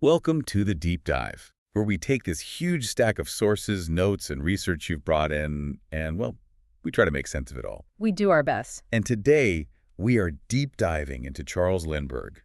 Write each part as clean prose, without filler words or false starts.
Welcome to the Deep Dive, where we take this huge stack of sources, notes, and research you've brought in, and, well, we try to make sense of it all. We do our best. And today, we are deep diving into Charles Lindbergh.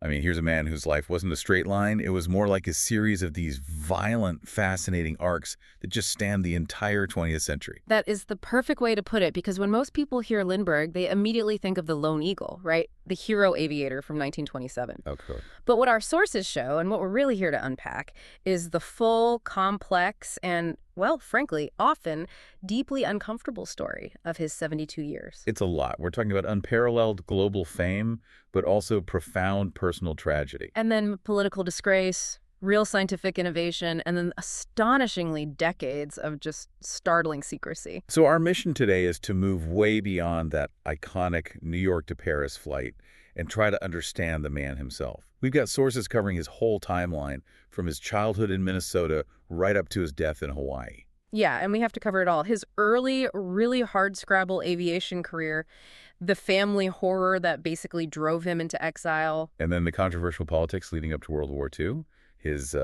I mean, here's a man whose life wasn't a straight line. It was more like a series of these violent, fascinating arcs that just span the entire 20th century. That is the perfect way to put it, because when most people hear Lindbergh, they immediately think of the lone eagle, right? The hero aviator from 1927. Okay. But what our sources show, and what we're really here to unpack, is the full, complex, and, well, frankly, often deeply uncomfortable story of his 72 years. It's a lot. We're talking about unparalleled global fame, but also profound personal tragedy. And then political disgrace, real scientific innovation, and then astonishingly decades of just startling secrecy. So our mission today is to move way beyond that iconic New York to Paris flight and try to understand the man himself. We've got sources covering his whole timeline, from his childhood in Minnesota right up to his death in Hawaii. Yeah, and we have to cover it all. His early, really hard-scrabble aviation career, the family horror that basically drove him into exile. And then the controversial politics leading up to World War II, his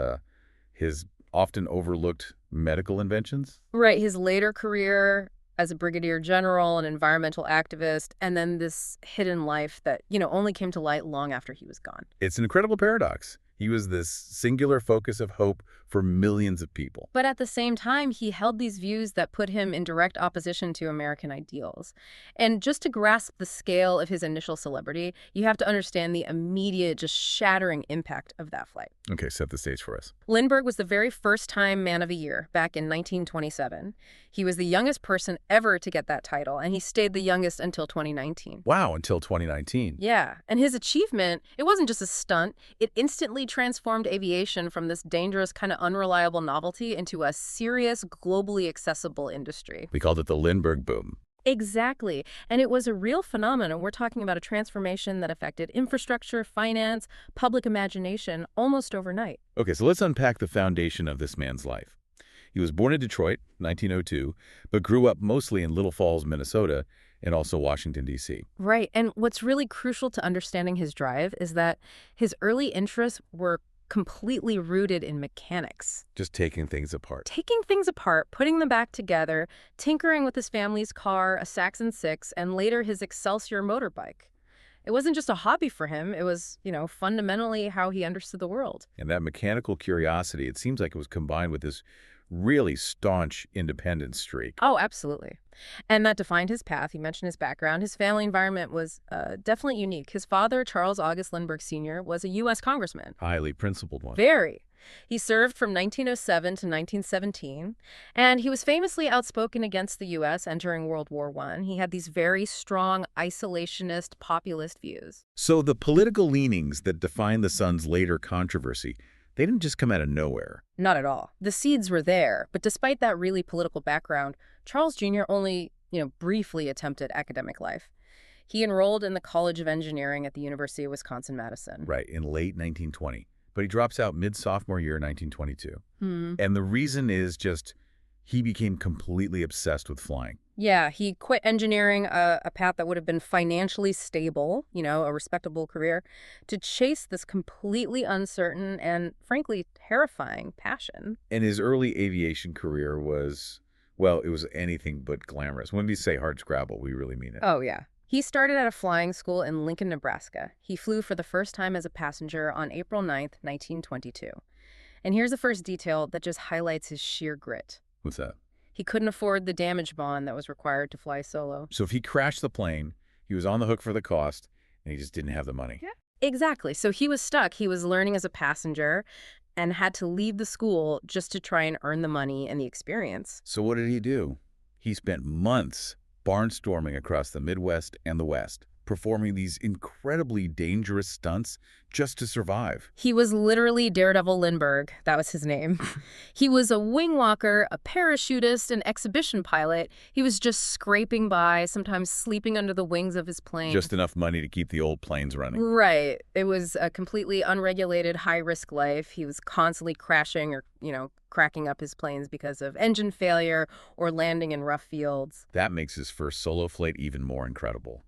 often overlooked medical inventions. Right, his later career as a brigadier general, an environmental activist, and then this hidden life that, only came to light long after he was gone. It's an incredible paradox. He was this singular focus of hope for millions of people. But at the same time, he held these views that put him in direct opposition to American ideals. And just to grasp the scale of his initial celebrity, you have to understand the immediate, just shattering impact of that flight. Okay, set the stage for us. Lindbergh was the very first-time Man of the Year back in 1927. He was the youngest person ever to get that title, and he stayed the youngest until 2019. Wow, until 2019. Yeah, and his achievement, it wasn't just a stunt. It instantly transformed aviation from this dangerous, kind of unreliable novelty into a serious, globally accessible industry. We called it the Lindbergh Boom. Exactly. And it was a real phenomenon. We're talking about a transformation that affected infrastructure, finance, public imagination almost overnight. Okay, so let's unpack the foundation of this man's life. He was born in Detroit, 1902, but grew up mostly in Little Falls, Minnesota, and also Washington, D.C. Right. And what's really crucial to understanding his drive is that his early interests were completely rooted in mechanics. Just taking things apart. Taking things apart, putting them back together, tinkering with his family's car, a Saxon 6, and later his Excelsior motorbike. It wasn't just a hobby for him. It was, fundamentally how he understood the world. And that mechanical curiosity, it seems like it was combined with this really staunch independence streak. Oh, absolutely. And that defined his path. You mentioned his background. His family environment was definitely unique. His father, Charles Augustus Lindbergh Sr., was a U.S. congressman. Highly principled one. Very. He served from 1907 to 1917, and he was famously outspoken against the U.S. entering World War I. He had these very strong isolationist, populist views. So the political leanings that define the son's later controversy, they didn't just come out of nowhere. Not at all. The seeds were there, but despite that really political background, Charles Jr. only, briefly attempted academic life. He enrolled in the College of Engineering at the University of Wisconsin-Madison. Right, in late 1920. But he drops out mid-sophomore year 1922. And the reason is just he became completely obsessed with flying. Yeah, he quit engineering, a path that would have been financially stable, a respectable career, to chase this completely uncertain and, frankly, terrifying passion. And his early aviation career was, well, it was anything but glamorous. When we say hard scrabble, we really mean it. Oh, yeah. He started at a flying school in Lincoln, Nebraska. He flew for the first time as a passenger on April 9th, 1922. And here's the first detail that just highlights his sheer grit. What's that? He couldn't afford the damage bond that was required to fly solo. So if he crashed the plane, he was on the hook for the cost, and he just didn't have the money. Yeah. Exactly. So he was stuck. He was learning as a passenger and had to leave the school just to try and earn the money and the experience. So what did he do? He spent months barnstorming across the Midwest and the West, performing these incredibly dangerous stunts just to survive. He was literally Daredevil Lindbergh. That was his name. He was a wing walker, a parachutist, an exhibition pilot. He was just scraping by, sometimes sleeping under the wings of his plane. Just enough money to keep the old planes running. Right. It was a completely unregulated, high-risk life. He was constantly crashing or, cracking up his planes because of engine failure or landing in rough fields. That makes his first solo flight even more incredible.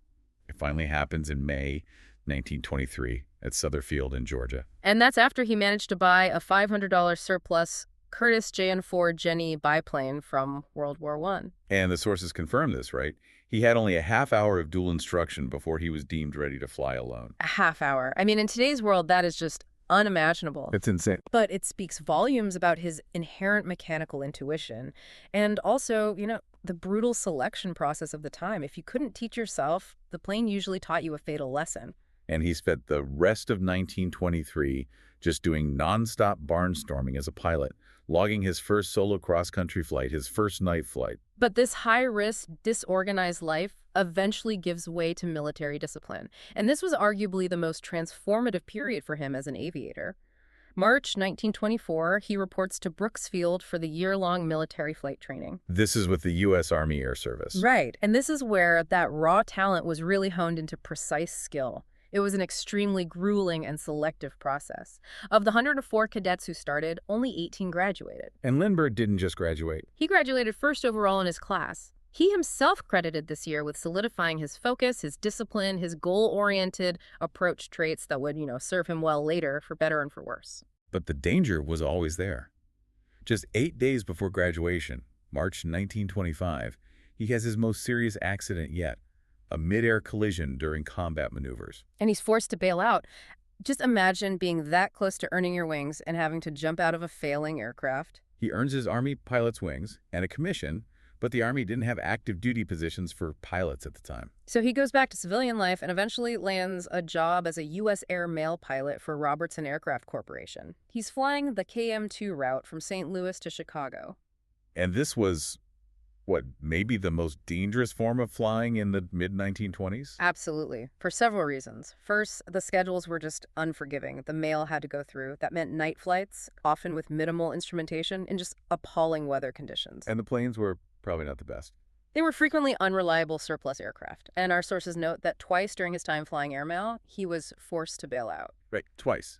It finally happens in May 1923 at Sutherfield in Georgia. And that's after he managed to buy a $500 surplus Curtiss JN-4 Jenny biplane from World War I. And the sources confirm this, right? He had only a half hour of dual instruction before he was deemed ready to fly alone. A half hour. I mean, in today's world, that is just unimaginable. It's insane. But it speaks volumes about his inherent mechanical intuition and also, the brutal selection process of the time. If you couldn't teach yourself, the plane usually taught you a fatal lesson. And he spent the rest of 1923 just doing nonstop barnstorming as a pilot, logging his first solo cross-country flight, his first night flight. But this high-risk, disorganized life eventually gives way to military discipline. And this was arguably the most transformative period for him as an aviator. March 1924, he reports to Brooksfield for the year-long military flight training. This is with the U.S. Army Air Service. Right, and this is where that raw talent was really honed into precise skill. It was an extremely grueling and selective process. Of the 104 cadets who started, only 18 graduated. And Lindbergh didn't just graduate. He graduated first overall in his class. He himself credited this year with solidifying his focus, his discipline, his goal-oriented approach traits that would, serve him well later, for better and for worse. But the danger was always there. Just 8 days before graduation, March 1925, he has his most serious accident yet. A mid-air collision during combat maneuvers. And he's forced to bail out. Just imagine being that close to earning your wings and having to jump out of a failing aircraft. He earns his Army pilot's wings and a commission, but the Army didn't have active duty positions for pilots at the time. So he goes back to civilian life and eventually lands a job as a U.S. Air Mail pilot for Robertson Aircraft Corporation. He's flying the KM2 route from St. Louis to Chicago. And this was maybe the most dangerous form of flying in the mid-1920s? Absolutely, for several reasons. First, the schedules were just unforgiving. The mail had to go through. That meant night flights, often with minimal instrumentation, and just appalling weather conditions. And the planes were probably not the best. They were frequently unreliable surplus aircraft, and our sources note that twice during his time flying airmail, he was forced to bail out. Right, twice,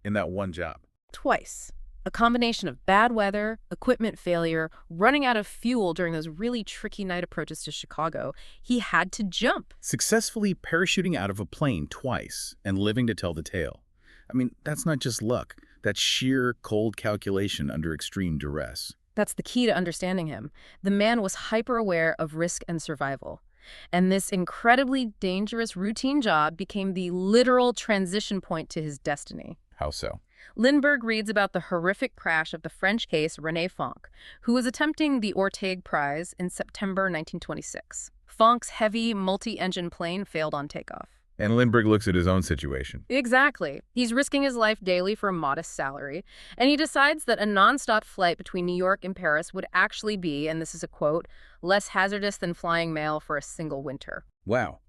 in that one job. Twice. A combination of bad weather, equipment failure, running out of fuel during those really tricky night approaches to Chicago. He had to jump. Successfully parachuting out of a plane twice and living to tell the tale. I mean, that's not just luck. That's sheer cold calculation under extreme duress. That's the key to understanding him. The man was hyper-aware of risk and survival. And this incredibly dangerous routine job became the literal transition point to his destiny. How so? Lindbergh reads about the horrific crash of the French case René Fonck, who was attempting the Orteig Prize in September 1926. Fonck's heavy, multi-engine plane failed on takeoff. And Lindbergh looks at his own situation. Exactly. He's risking his life daily for a modest salary, and he decides that a nonstop flight between New York and Paris would actually be, and this is a quote, less hazardous than flying mail for a single winter. Wow.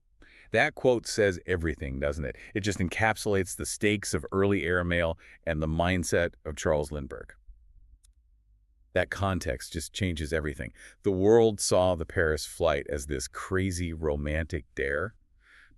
That quote says everything, doesn't it? It just encapsulates the stakes of early airmail and the mindset of Charles Lindbergh. That context just changes everything. The world saw the Paris flight as this crazy romantic dare.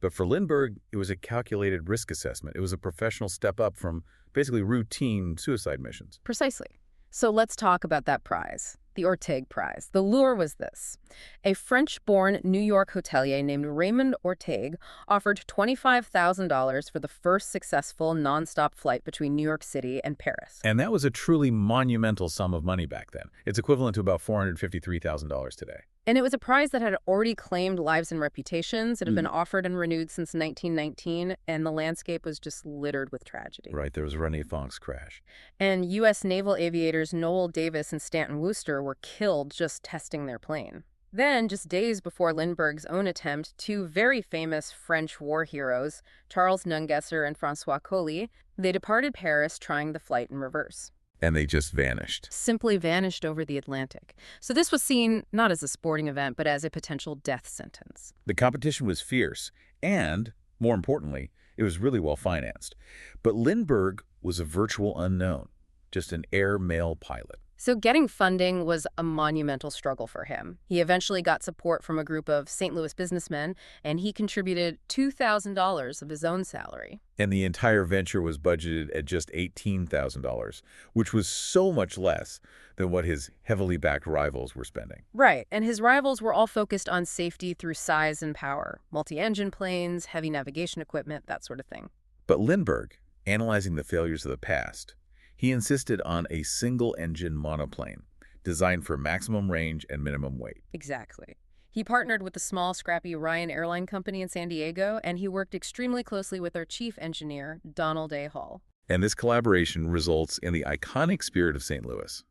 But for Lindbergh, it was a calculated risk assessment. It was a professional step up from basically routine suicide missions. Precisely. So let's talk about that prize, the Orteig Prize. The lure was this. A French-born New York hotelier named Raymond Orteig offered $25,000 for the first successful nonstop flight between New York City and Paris. And that was a truly monumental sum of money back then. It's equivalent to about $453,000 today. And it was a prize that had already claimed lives and reputations. It had been offered and renewed since 1919, and the landscape was just littered with tragedy. Right, there was René Fonck's crash. And U.S. naval aviators Noel Davis and Stanton Worcester were killed just testing their plane. Then, just days before Lindbergh's own attempt, two very famous French war heroes, Charles Nungesser and François Colly, they departed Paris trying the flight in reverse. And they just vanished. Simply vanished over the Atlantic. So this was seen not as a sporting event, but as a potential death sentence. The competition was fierce, and, more importantly, it was really well financed. But Lindbergh was a virtual unknown, just an air mail pilot. So getting funding was a monumental struggle for him. He eventually got support from a group of St. Louis businessmen, and he contributed $2,000 of his own salary. And the entire venture was budgeted at just $18,000, which was so much less than what his heavily backed rivals were spending. Right, and his rivals were all focused on safety through size and power, multi-engine planes, heavy navigation equipment, that sort of thing. But Lindbergh, analyzing the failures of the past, he insisted on a single-engine monoplane designed for maximum range and minimum weight. Exactly. He partnered with the small, scrappy Ryan Airline Company in San Diego, and he worked extremely closely with their chief engineer, Donald A. Hall. And this collaboration results in the iconic Spirit of St. Louis,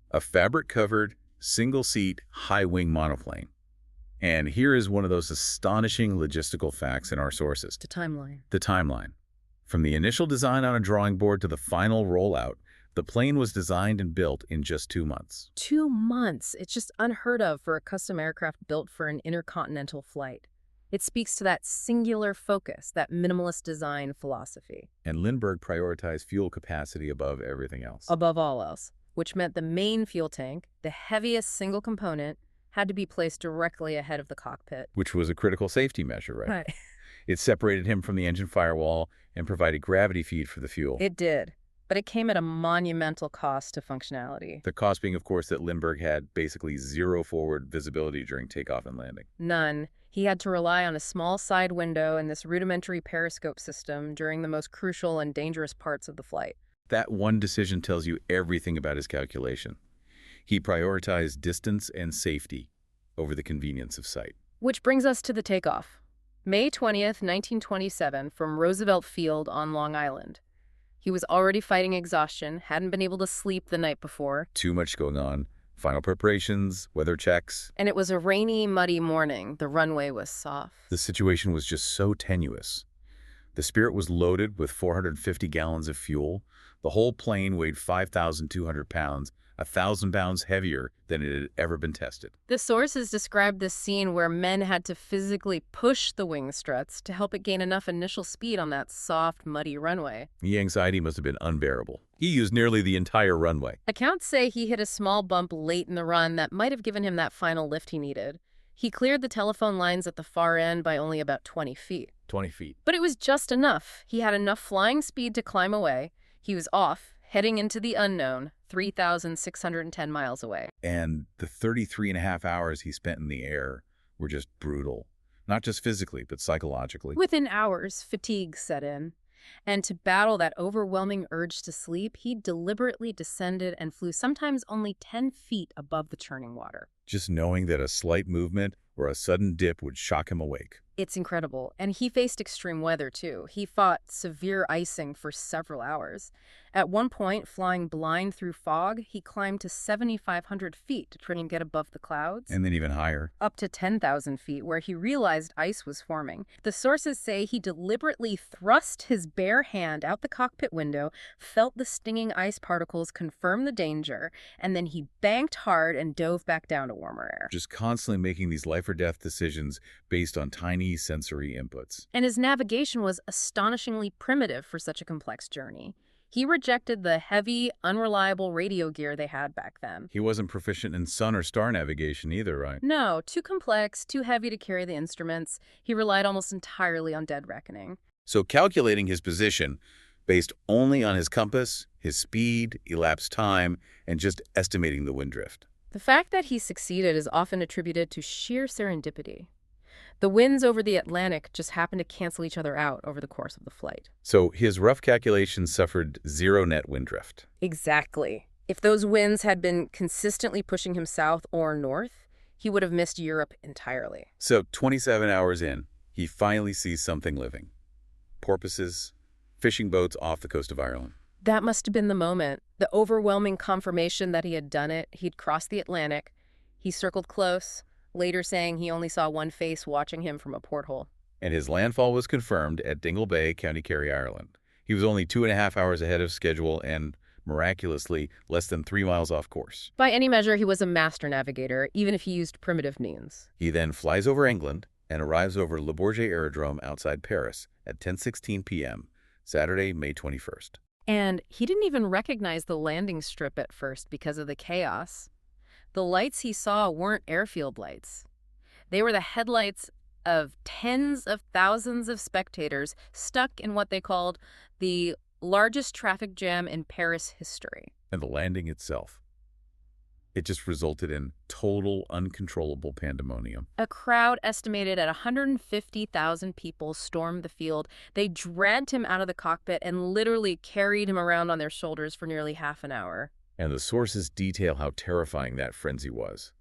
a fabric-covered, single-seat, high-wing monoplane. And here is one of those astonishing logistical facts in our sources. The timeline. The timeline. From the initial design on a drawing board to the final rollout, the plane was designed and built in just 2 months. 2 months. It's just unheard of for a custom aircraft built for an intercontinental flight. It speaks to that singular focus, that minimalist design philosophy. And Lindbergh prioritized fuel capacity above everything else. Above all else, which meant the main fuel tank, the heaviest single component, had to be placed directly ahead of the cockpit. Which was a critical safety measure, right? Right. It separated him from the engine firewall and provided gravity feed for the fuel. It did. But it came at a monumental cost to functionality. The cost being, of course, that Lindbergh had basically zero forward visibility during takeoff and landing. None. He had to rely on a small side window and this rudimentary periscope system during the most crucial and dangerous parts of the flight. That one decision tells you everything about his calculation. He prioritized distance and safety over the convenience of sight. Which brings us to the takeoff. May 20th, 1927, from Roosevelt Field on Long Island. He was already fighting exhaustion, hadn't been able to sleep the night before. Too much going on. Final preparations, weather checks. And it was a rainy, muddy morning. The runway was soft. The situation was just so tenuous. The Spirit was loaded with 450 gallons of fuel. The whole plane weighed 5,200 pounds, 1,000 pounds heavier than it had ever been tested. The sources described this scene where men had to physically push the wing struts to help it gain enough initial speed on that soft, muddy runway. The anxiety must have been unbearable. He used nearly the entire runway. Accounts say he hit a small bump late in the run that might have given him that final lift he needed. He cleared the telephone lines at the far end by only about 20 feet. 20 feet. But it was just enough. He had enough flying speed to climb away. He was off, heading into the unknown, 3,610 miles away. And the 33.5 hours he spent in the air were just brutal. Not just physically, but psychologically. Within hours, fatigue set in. And to battle that overwhelming urge to sleep, he deliberately descended and flew sometimes only 10 feet above the churning water. Just knowing that a slight movement or a sudden dip would shock him awake. It's incredible. And he faced extreme weather, too. He fought severe icing for several hours. At one point, flying blind through fog, he climbed to 7,500 feet to try and get above the clouds. And then even higher. Up to 10,000 feet, where he realized ice was forming. The sources say he deliberately thrust his bare hand out the cockpit window, felt the stinging ice particles confirm the danger, and then he banked hard and dove back down to warmer air. Just constantly making these life-or-death decisions based on tiny sensory inputs. And his navigation was astonishingly primitive for such a complex journey. He rejected the heavy, unreliable radio gear they had back then. He wasn't proficient in sun or star navigation either, right? No, too complex, too heavy to carry the instruments. He relied almost entirely on dead reckoning. So calculating his position based only on his compass, his speed, elapsed time, and just estimating the wind drift. The fact that he succeeded is often attributed to sheer serendipity. The winds over the Atlantic just happened to cancel each other out over the course of the flight. So his rough calculations suffered zero net wind drift. Exactly. If those winds had been consistently pushing him south or north, he would have missed Europe entirely. So 27 hours in, he finally sees something living. Porpoises, fishing boats off the coast of Ireland. That must have been the moment, the overwhelming confirmation that he had done it. He'd crossed the Atlantic. He circled close, later saying he only saw one face watching him from a porthole. And his landfall was confirmed at Dingle Bay, County Kerry, Ireland. He was only 2.5 hours ahead of schedule and, miraculously, less than 3 miles off course. By any measure, he was a master navigator, even if he used primitive means. He then flies over England and arrives over Le Bourget Aerodrome outside Paris at 10:16 p.m., Saturday, May 21st. And he didn't even recognize the landing strip at first because of the chaos. The lights he saw weren't airfield lights. They were the headlights of tens of thousands of spectators stuck in what they called the largest traffic jam in Paris history. And the landing itself. It just resulted in total, uncontrollable pandemonium. A crowd estimated at 150,000 people stormed the field. They dragged him out of the cockpit and literally carried him around on their shoulders for nearly half an hour. And the sources detail how terrifying that frenzy was.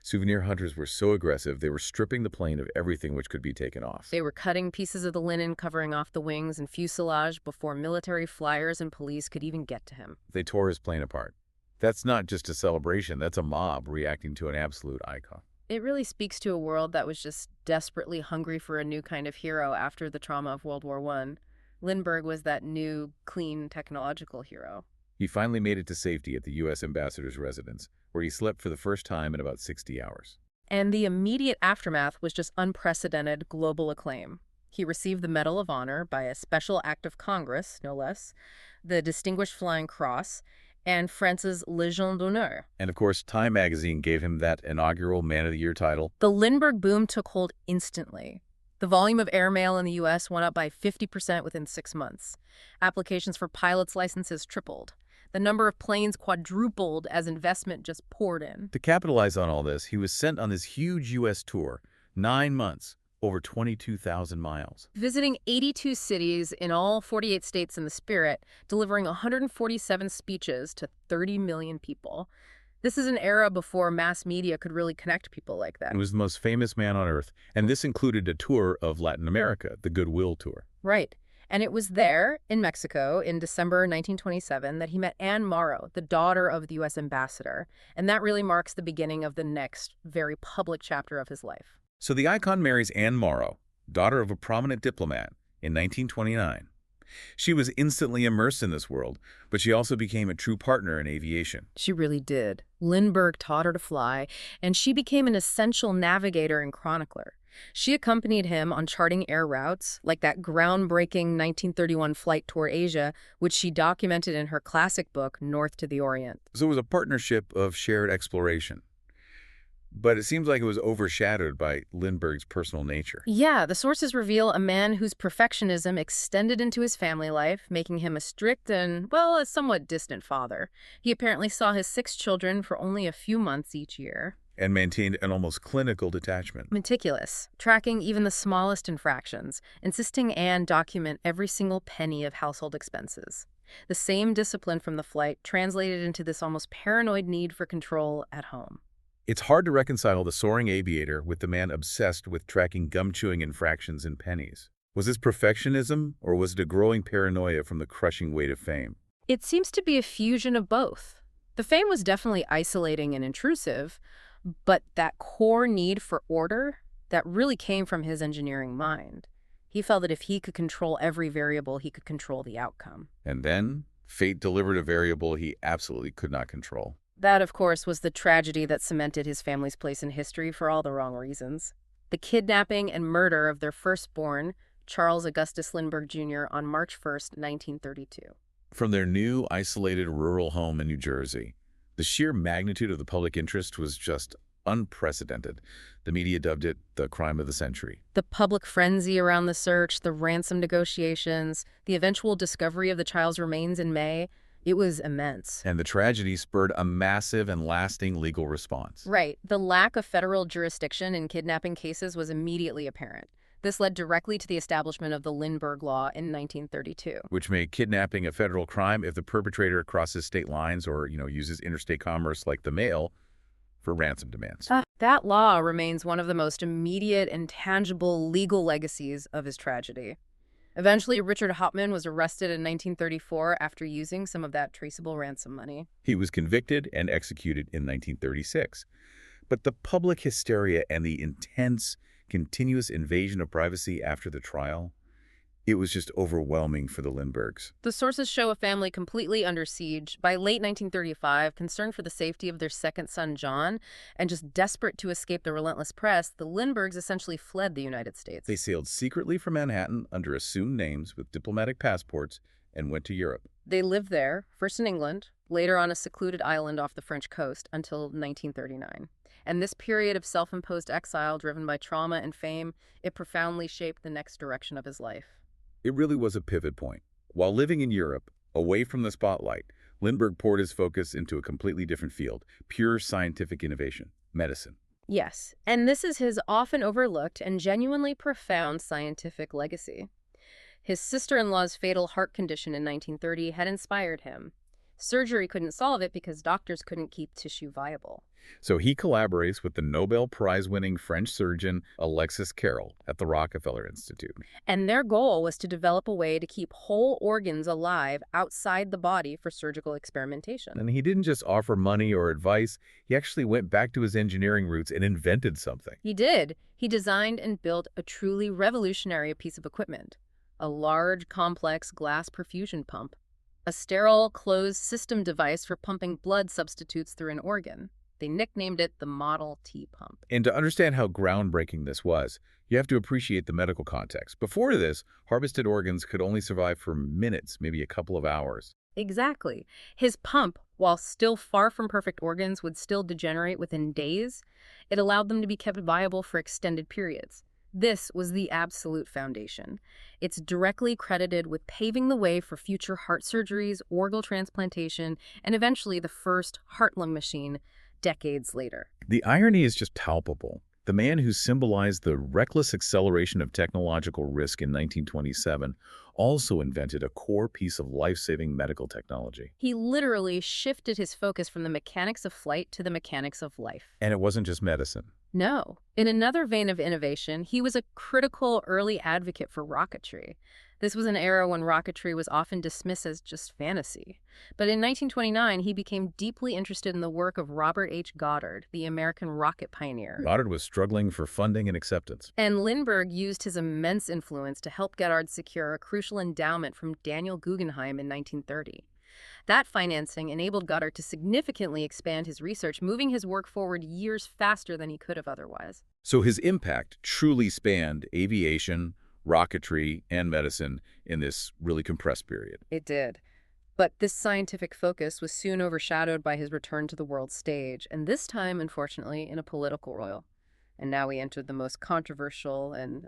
Souvenir hunters were so aggressive, they were stripping the plane of everything which could be taken off. They were cutting pieces of the linen covering off the wings and fuselage before military flyers and police could even get to him. They tore his plane apart. That's not just a celebration, that's a mob reacting to an absolute icon. It really speaks to a world that was just desperately hungry for a new kind of hero after the trauma of World War I. Lindbergh was that new, clean, technological hero. He finally made it to safety at the U.S. ambassador's residence, where he slept for the first time in about 60 hours. And the immediate aftermath was just unprecedented global acclaim. He received the Medal of Honor by a special act of Congress, no less, the Distinguished Flying Cross, and France's Légion d'honneur. And of course, Time magazine gave him that inaugural Man of the Year title. The Lindbergh boom took hold instantly. The volume of airmail in the U.S. went up by 50% within 6 months. Applications for pilots' licenses tripled. The number of planes quadrupled as investment just poured in. To capitalize on all this, he was sent on this huge U.S. tour, 9 months, over 22,000 miles. Visiting 82 cities in all 48 states in the Spirit, delivering 147 speeches to 30 million people. This is an era before mass media could really connect people like that. He was the most famous man on Earth, and this included a tour of Latin America, the Goodwill Tour. Right. And it was there, in Mexico, in December 1927, that he met Anne Morrow, the daughter of the U.S. ambassador. And that really marks the beginning of the next very public chapter of his life. So the icon marries Anne Morrow, daughter of a prominent diplomat, in 1929. She was instantly immersed in this world, but she also became a true partner in aviation. She really did. Lindbergh taught her to fly, and she became an essential navigator and chronicler. She accompanied him on charting air routes, like that groundbreaking 1931 flight toward Asia, which she documented in her classic book, North to the Orient. So it was a partnership of shared exploration. But it seems like it was overshadowed by Lindbergh's personal nature. Yeah, the sources reveal a man whose perfectionism extended into his family life, making him a strict and, well, a somewhat distant father. He apparently saw his 6 children for only a few months each year. And maintained an almost clinical detachment. Meticulous, tracking even the smallest infractions, insisting Anne document every single penny of household expenses. The same discipline from the flight translated into this almost paranoid need for control at home. It's hard to reconcile the soaring aviator with the man obsessed with tracking gum-chewing infractions in pennies. Was this perfectionism, or was it a growing paranoia from the crushing weight of fame? It seems to be a fusion of both. The fame was definitely isolating and intrusive, but that core need for order, that really came from his engineering mind. He felt that if he could control every variable, he could control the outcome. And then, fate delivered a variable he absolutely could not control. That, of course, was the tragedy that cemented his family's place in history for all the wrong reasons. The kidnapping and murder of their firstborn, Charles Augustus Lindbergh Jr., on March 1st, 1932. From their new, isolated rural home in New Jersey, the sheer magnitude of the public interest was just unprecedented. The media dubbed it the crime of the century. The public frenzy around the search, the ransom negotiations, the eventual discovery of the child's remains in May, it was immense. And the tragedy spurred a massive and lasting legal response. Right. The lack of federal jurisdiction in kidnapping cases was immediately apparent. This led directly to the establishment of the Lindbergh Law in 1932. Which made kidnapping a federal crime if the perpetrator crosses state lines or, uses interstate commerce like the mail for ransom demands. That law remains one of the most immediate and tangible legal legacies of his tragedy. Eventually, Richard Hauptmann was arrested in 1934 after using some of that traceable ransom money. He was convicted and executed in 1936. But the public hysteria and the intense, continuous invasion of privacy after the trial, it was just overwhelming for the Lindberghs. The sources show a family completely under siege. By late 1935, concerned for the safety of their second son, John, and just desperate to escape the relentless press, the Lindberghs essentially fled the United States. They sailed secretly from Manhattan under assumed names with diplomatic passports and went to Europe. They lived there, first in England, later on a secluded island off the French coast, until 1939. And this period of self-imposed exile driven by trauma and fame, it profoundly shaped the next direction of his life. It really was a pivot point. While living in Europe, away from the spotlight, Lindbergh poured his focus into a completely different field, pure scientific innovation, medicine. Yes, and this is his often overlooked and genuinely profound scientific legacy. His sister-in-law's fatal heart condition in 1930 had inspired him. Surgery couldn't solve it because doctors couldn't keep tissue viable. So he collaborates with the Nobel Prize-winning French surgeon Alexis Carrel at the Rockefeller Institute. And their goal was to develop a way to keep whole organs alive outside the body for surgical experimentation. And he didn't just offer money or advice, he actually went back to his engineering roots and invented something. He did. He designed and built a truly revolutionary piece of equipment. A large, complex glass perfusion pump. A sterile, closed system device for pumping blood substitutes through an organ. They nicknamed it the Model T pump. And to understand how groundbreaking this was, you have to appreciate the medical context. Before this, harvested organs could only survive for minutes, maybe a couple of hours. Exactly. His pump, while still far from perfect organs, would still degenerate within days. It allowed them to be kept viable for extended periods. This was the absolute foundation. It's directly credited with paving the way for future heart surgeries, organ transplantation, and eventually the first heart-lung machine decades later. The irony is just palpable. The man who symbolized the reckless acceleration of technological risk in 1927 also invented a core piece of life-saving medical technology. He literally shifted his focus from the mechanics of flight to the mechanics of life. And it wasn't just medicine. No. In another vein of innovation, he was a critical early advocate for rocketry. This was an era when rocketry was often dismissed as just fantasy. But in 1929, he became deeply interested in the work of Robert H. Goddard, the American rocket pioneer. Goddard was struggling for funding and acceptance. And Lindbergh used his immense influence to help Goddard secure a crucial endowment from Daniel Guggenheim in 1930. That financing enabled Goddard to significantly expand his research, moving his work forward years faster than he could have otherwise. So his impact truly spanned aviation, rocketry, and medicine in this really compressed period. It did. But this scientific focus was soon overshadowed by his return to the world stage, and this time, unfortunately, in a political role. And now we entered the most controversial and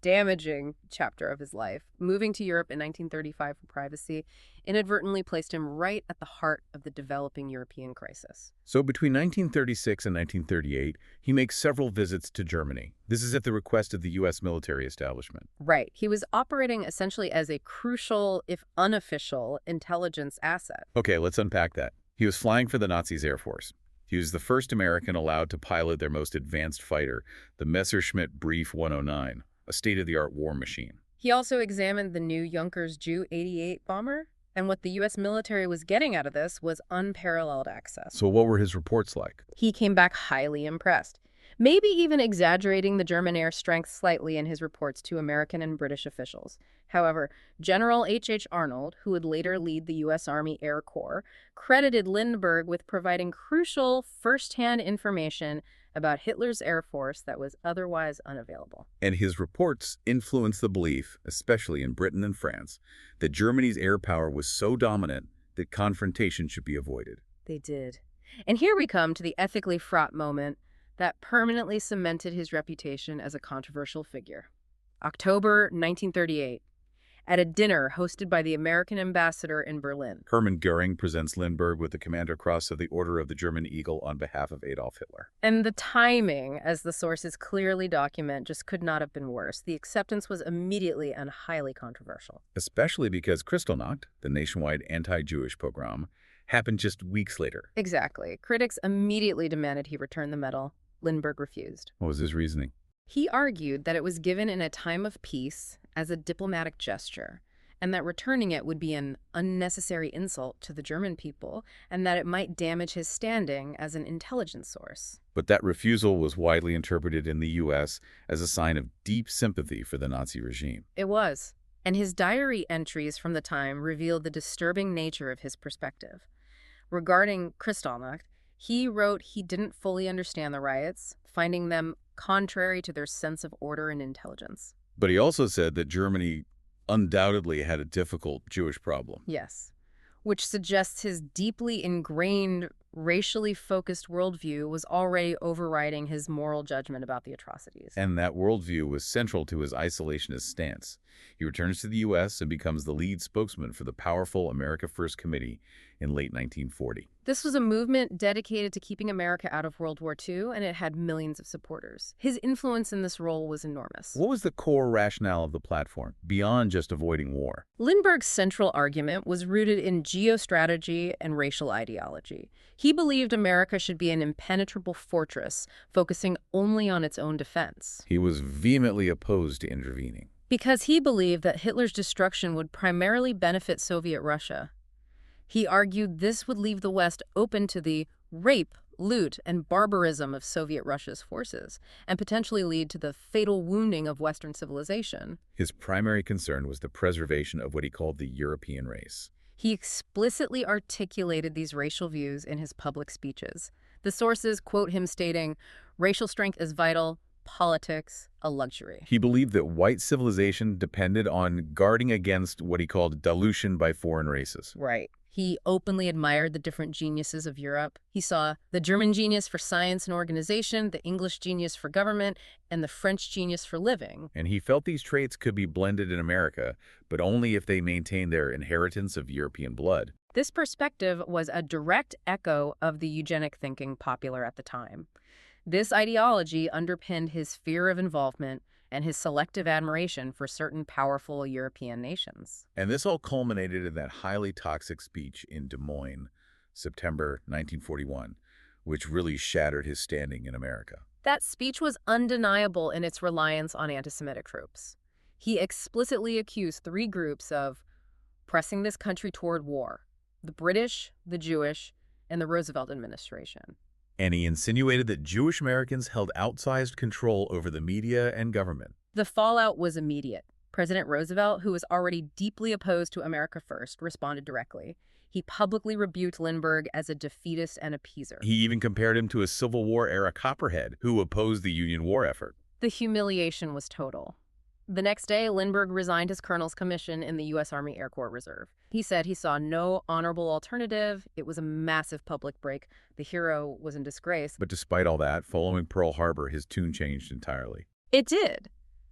damaging chapter of his life. Moving to Europe in 1935 for privacy inadvertently placed him right at the heart of the developing European crisis. So between 1936 and 1938, he makes several visits to Germany. This is at the request of the U.S. military establishment. Right. He was operating essentially as a crucial, if unofficial, intelligence asset. Okay, let's unpack that. He was flying for the Nazis' Air Force. He was the first American allowed to pilot their most advanced fighter, the Messerschmitt Brief 109. A state-of-the-art war machine. He also examined the new Junkers Ju-88 bomber, and what the U.S. military was getting out of this was unparalleled access. So what were his reports like? He came back highly impressed, maybe even exaggerating the German air strength slightly in his reports to American and British officials. However, General H.H. Arnold, who would later lead the U.S. Army Air Corps, credited Lindbergh with providing crucial first-hand information about Hitler's Air Force that was otherwise unavailable. And his reports influenced the belief, especially in Britain and France, that Germany's air power was so dominant that confrontation should be avoided. They did. And here we come to the ethically fraught moment that permanently cemented his reputation as a controversial figure. October 1938. At a dinner hosted by the American ambassador in Berlin. Hermann Göring presents Lindbergh with the Commander Cross of the Order of the German Eagle on behalf of Adolf Hitler. And the timing, as the sources clearly document, just could not have been worse. The acceptance was immediately and highly controversial. Especially because Kristallnacht, the nationwide anti-Jewish pogrom, happened just weeks later. Exactly. Critics immediately demanded he return the medal. Lindbergh refused. What was his reasoning? He argued that it was given in a time of peace as a diplomatic gesture, and that returning it would be an unnecessary insult to the German people, and that it might damage his standing as an intelligence source. But that refusal was widely interpreted in the U.S. as a sign of deep sympathy for the Nazi regime. It was, and his diary entries from the time revealed the disturbing nature of his perspective. Regarding Kristallnacht, he wrote he didn't fully understand the riots, finding them contrary to their sense of order and intelligence. But he also said that Germany undoubtedly had a difficult Jewish problem. Yes, which suggests his deeply ingrained, racially focused worldview was already overriding his moral judgment about the atrocities. And that worldview was central to his isolationist stance. He returns to the U.S. and becomes the lead spokesman for the powerful America First Committee in late 1940. This was a movement dedicated to keeping America out of World War II, and it had millions of supporters. His influence in this role was enormous. What was the core rationale of the platform, beyond just avoiding war? Lindbergh's central argument was rooted in geostrategy and racial ideology. He believed America should be an impenetrable fortress, focusing only on its own defense. He was vehemently opposed to intervening. Because he believed that Hitler's destruction would primarily benefit Soviet Russia. He argued this would leave the West open to the rape, loot, and barbarism of Soviet Russia's forces, and potentially lead to the fatal wounding of Western civilization. His primary concern was the preservation of what he called the European race. He explicitly articulated these racial views in his public speeches. The sources quote him stating, "Racial strength is vital, politics a luxury." He believed that white civilization depended on guarding against what he called dilution by foreign races. Right. He openly admired the different geniuses of Europe. He saw the German genius for science and organization, the English genius for government, and the French genius for living. And he felt these traits could be blended in America, but only if they maintained their inheritance of European blood. This perspective was a direct echo of the eugenic thinking popular at the time. This ideology underpinned his fear of involvement and his selective admiration for certain powerful European nations. And this all culminated in that highly toxic speech in Des Moines, September 1941, which really shattered his standing in America. That speech was undeniable in its reliance on antisemitic tropes. He explicitly accused three groups of pressing this country toward war: the British, the Jewish, and the Roosevelt administration. And he insinuated that Jewish Americans held outsized control over the media and government. The fallout was immediate. President Roosevelt, who was already deeply opposed to America First, responded directly. He publicly rebuked Lindbergh as a defeatist and appeaser. He even compared him to a Civil War-era Copperhead who opposed the Union war effort. The humiliation was total. The next day, Lindbergh resigned his colonel's commission in the U.S. Army Air Corps Reserve. He said he saw no honorable alternative. It was a massive public break. The hero was in disgrace. But despite all that, following Pearl Harbor, his tune changed entirely. It did.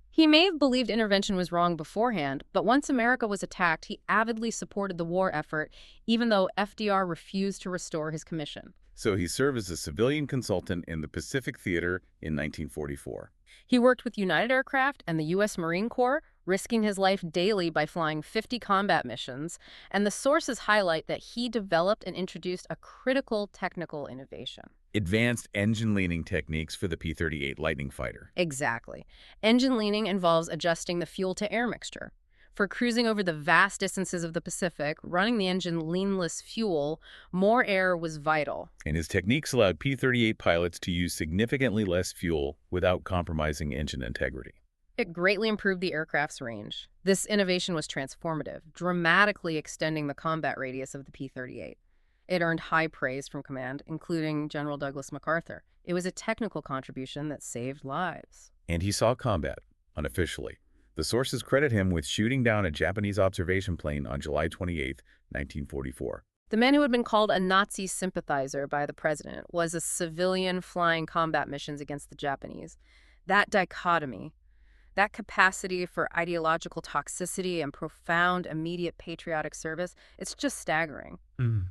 He may have believed intervention was wrong beforehand, but once America was attacked, he avidly supported the war effort, even though FDR refused to restore his commission. So he served as a civilian consultant in the Pacific Theater in 1944. He worked with United Aircraft and the U.S. Marine Corps, risking his life daily by flying 50 combat missions, and the sources highlight that he developed and introduced a critical technical innovation. Advanced engine leaning techniques for the P-38 Lightning fighter. Exactly. Engine leaning involves adjusting the fuel-to-air mixture. For cruising over the vast distances of the Pacific, running the engine leanless fuel, more air was vital. And his techniques allowed P-38 pilots to use significantly less fuel without compromising engine integrity. It greatly improved the aircraft's range. This innovation was transformative, dramatically extending the combat radius of the P-38. It earned high praise from command, including General Douglas MacArthur. It was a technical contribution that saved lives. And he saw combat, unofficially. The sources credit him with shooting down a Japanese observation plane on July 28, 1944. The man who had been called a Nazi sympathizer by the president was a civilian flying combat missions against the Japanese. That dichotomy, that capacity for ideological toxicity and profound, immediate patriotic service, it's just staggering.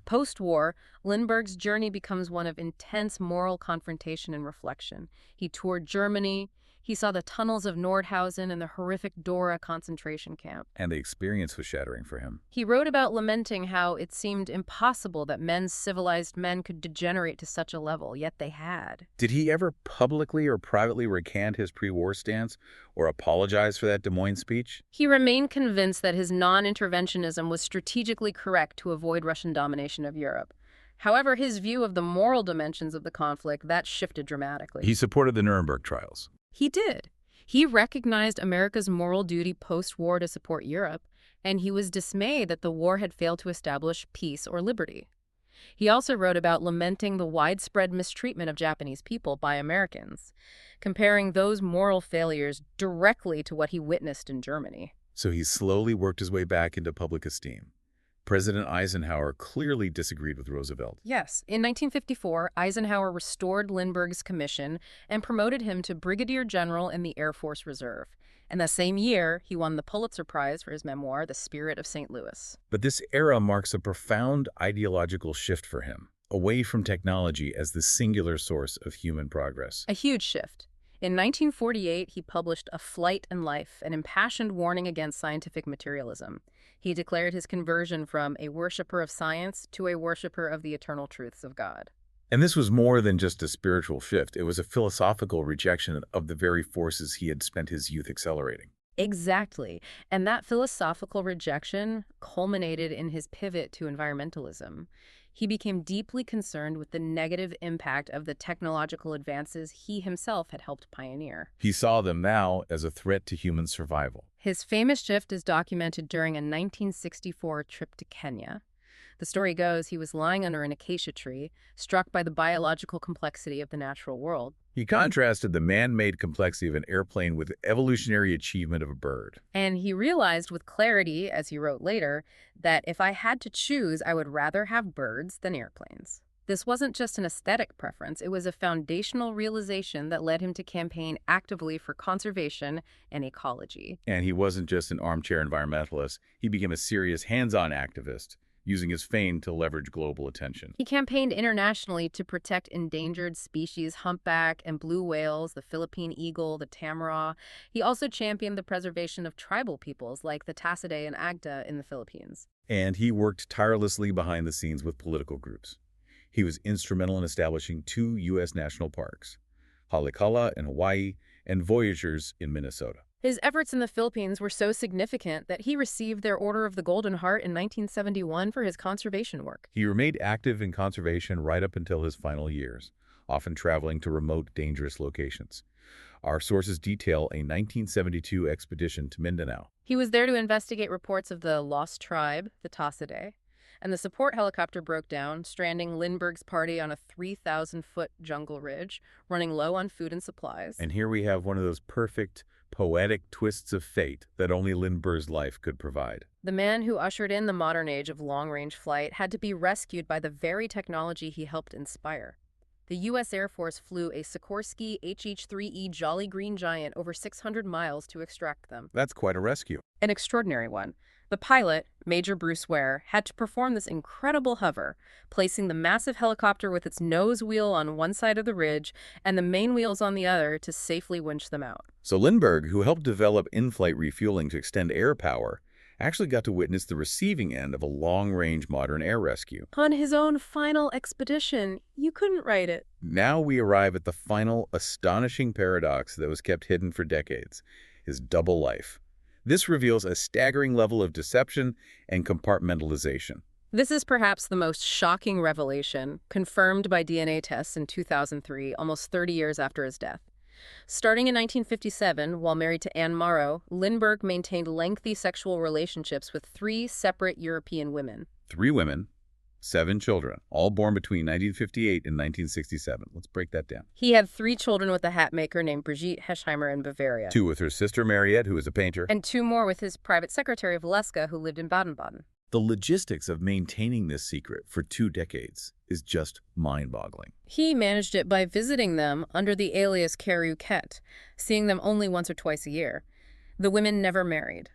Post-war, Lindbergh's journey becomes one of intense moral confrontation and reflection. He toured Germany. He saw the tunnels of Nordhausen and the horrific Dora concentration camp. And the experience was shattering for him. He wrote about lamenting how it seemed impossible that civilized men could degenerate to such a level, yet they had. Did he ever publicly or privately recant his pre-war stance or apologize for that Des Moines speech? He remained convinced that his non-interventionism was strategically correct to avoid Russian domination of Europe. However, his view of the moral dimensions of the conflict, that shifted dramatically. He supported the Nuremberg trials. He did. He recognized America's moral duty post-war to support Europe, and he was dismayed that the war had failed to establish peace or liberty. He also wrote about lamenting the widespread mistreatment of Japanese people by Americans, comparing those moral failures directly to what he witnessed in Germany. So he slowly worked his way back into public esteem. President Eisenhower clearly disagreed with Roosevelt. Yes. In 1954, Eisenhower restored Lindbergh's commission and promoted him to brigadier general in the Air Force Reserve. And that same year, he won the Pulitzer Prize for his memoir, The Spirit of St. Louis. But this era marks a profound ideological shift for him, away from technology as the singular source of human progress. A huge shift. In 1948, he published A Flight and Life, an impassioned warning against scientific materialism. He declared his conversion from a worshiper of science to a worshiper of the eternal truths of God. And this was more than just a spiritual shift. It was a philosophical rejection of the very forces he had spent his youth accelerating. Exactly. And that philosophical rejection culminated in his pivot to environmentalism. He became deeply concerned with the negative impact of the technological advances he himself had helped pioneer. He saw them now as a threat to human survival. His famous shift is documented during a 1964 trip to Kenya. The story goes he was lying under an acacia tree, struck by the biological complexity of the natural world. He contrasted the man-made complexity of an airplane with the evolutionary achievement of a bird. And he realized with clarity, as he wrote later, that if I had to choose, I would rather have birds than airplanes. This wasn't just an aesthetic preference, it was a foundational realization that led him to campaign actively for conservation and ecology. And he wasn't just an armchair environmentalist, he became a serious hands-on activist, using his fame to leverage global attention. He campaigned internationally to protect endangered species, humpback and blue whales, the Philippine eagle, the tamaraw. He also championed the preservation of tribal peoples like the Tasiday and Agda in the Philippines. And he worked tirelessly behind the scenes with political groups. He was instrumental in establishing 2 U.S. national parks, Haleakala in Hawaii and Voyageurs in Minnesota. His efforts in the Philippines were so significant that he received their Order of the Golden Heart in 1971 for his conservation work. He remained active in conservation right up until his final years, often traveling to remote, dangerous locations. Our sources detail a 1972 expedition to Mindanao. He was there to investigate reports of the lost tribe, the Tasiday, and the support helicopter broke down, stranding Lindbergh's party on a 3,000-foot jungle ridge, running low on food and supplies. And here we have one of those perfect, poetic twists of fate that only Lindbergh's life could provide. The man who ushered in the modern age of long-range flight had to be rescued by the very technology he helped inspire. The U.S. Air Force flew a Sikorsky HH-3E Jolly Green Giant over 600 miles to extract them. That's quite a rescue. An extraordinary one. The pilot, Major Bruce Ware, had to perform this incredible hover, placing the massive helicopter with its nose wheel on one side of the ridge and the main wheels on the other to safely winch them out. So Lindbergh, who helped develop in-flight refueling to extend air power, actually got to witness the receiving end of a long-range modern air rescue. On his own final expedition, you couldn't write it. Now we arrive at the final astonishing paradox that was kept hidden for decades, his double life. This reveals a staggering level of deception and compartmentalization. This is perhaps the most shocking revelation, confirmed by DNA tests in 2003, almost 30 years after his death. Starting in 1957, while married to Anne Morrow, Lindbergh maintained lengthy sexual relationships with 3 separate European women. 3 women, 7 children, all born between 1958 and 1967. Let's break that down. He had 3 children with a hat maker named Brigitte Heschheimer in Bavaria. 2 with her sister Mariette, who is a painter. And 2 more with his private secretary Valeska, who lived in Baden-Baden. The logistics of maintaining this secret for 2 decades is just mind-boggling. He managed it by visiting them under the alias Caruquette, seeing them only once or twice a year. The women never married.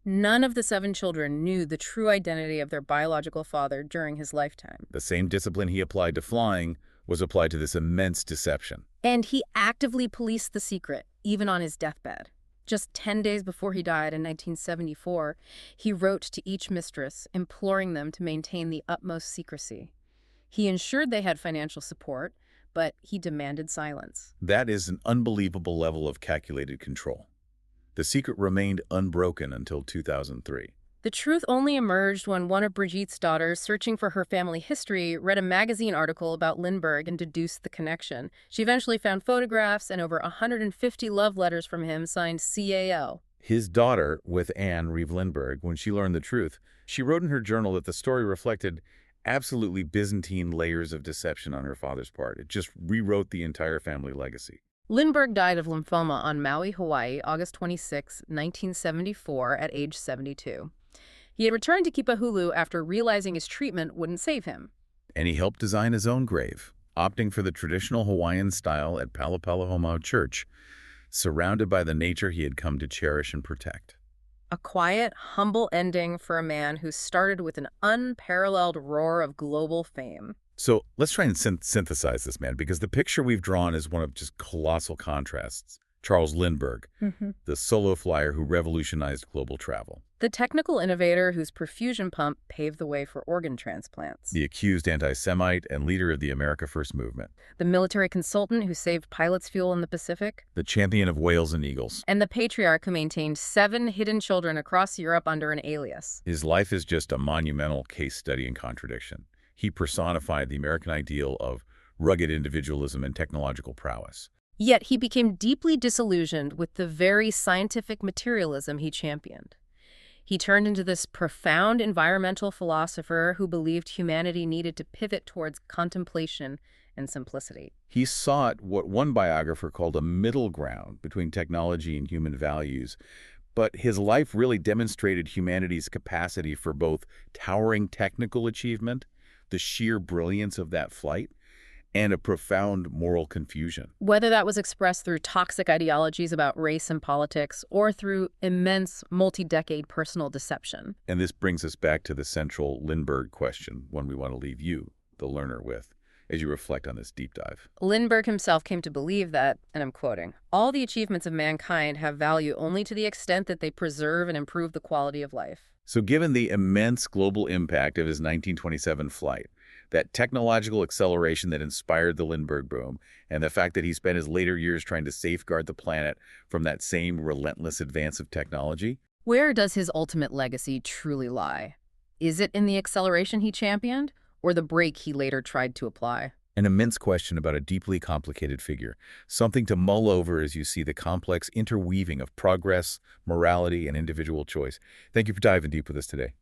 None of the 7 children knew the true identity of their biological father during his lifetime. The same discipline he applied to flying was applied to this immense deception. And he actively policed the secret, even on his deathbed. Just 10 days before he died in 1974, he wrote to each mistress, imploring them to maintain the utmost secrecy. He ensured they had financial support, but he demanded silence. That is an unbelievable level of calculated control. The secret remained unbroken until 2003. The truth only emerged when one of Brigitte's daughters, searching for her family history, read a magazine article about Lindbergh and deduced the connection. She eventually found photographs and over 150 love letters from him signed CAO. His daughter, with Anne Reeve Lindbergh, when she learned the truth, she wrote in her journal that the story reflected absolutely Byzantine layers of deception on her father's part. It just rewrote the entire family legacy. Lindbergh died of lymphoma on Maui, Hawaii, August 26, 1974, at age 72. He had returned to Kipahulu after realizing his treatment wouldn't save him. And he helped design his own grave, opting for the traditional Hawaiian style at Palapalahomau Church, surrounded by the nature he had come to cherish and protect. A quiet, humble ending for a man who started with an unparalleled roar of global fame. So let's try and synthesize this, man, because the picture we've drawn is one of just colossal contrasts. Charles Lindbergh, the solo flyer who revolutionized global travel. The technical innovator whose perfusion pump paved the way for organ transplants. The accused anti-Semite and leader of the America First movement. The military consultant who saved pilots' fuel in the Pacific. The champion of whales and eagles. And the patriarch who maintained 7 hidden children across Europe under an alias. His life is just a monumental case study in contradiction. He personified the American ideal of rugged individualism and technological prowess. Yet he became deeply disillusioned with the very scientific materialism he championed. He turned into this profound environmental philosopher who believed humanity needed to pivot towards contemplation and simplicity. He sought what one biographer called a middle ground between technology and human values, but his life really demonstrated humanity's capacity for both towering technical achievement, the sheer brilliance of that flight, and a profound moral confusion. Whether that was expressed through toxic ideologies about race and politics or through immense multi-decade personal deception. And this brings us back to the central Lindbergh question, one we want to leave you, the learner, with, as you reflect on this deep dive. Lindbergh himself came to believe that, and I'm quoting, "All the achievements of mankind have value only to the extent that they preserve and improve the quality of life." So given the immense global impact of his 1927 flight, that technological acceleration that inspired the Lindbergh Boom, and the fact that he spent his later years trying to safeguard the planet from that same relentless advance of technology, where does his ultimate legacy truly lie? Is it in the acceleration he championed, or the brake he later tried to apply? an immense question about a deeply complicated figure, something to mull over as you see the complex interweaving of progress, morality, and individual choice. Thank you for diving deep with us today.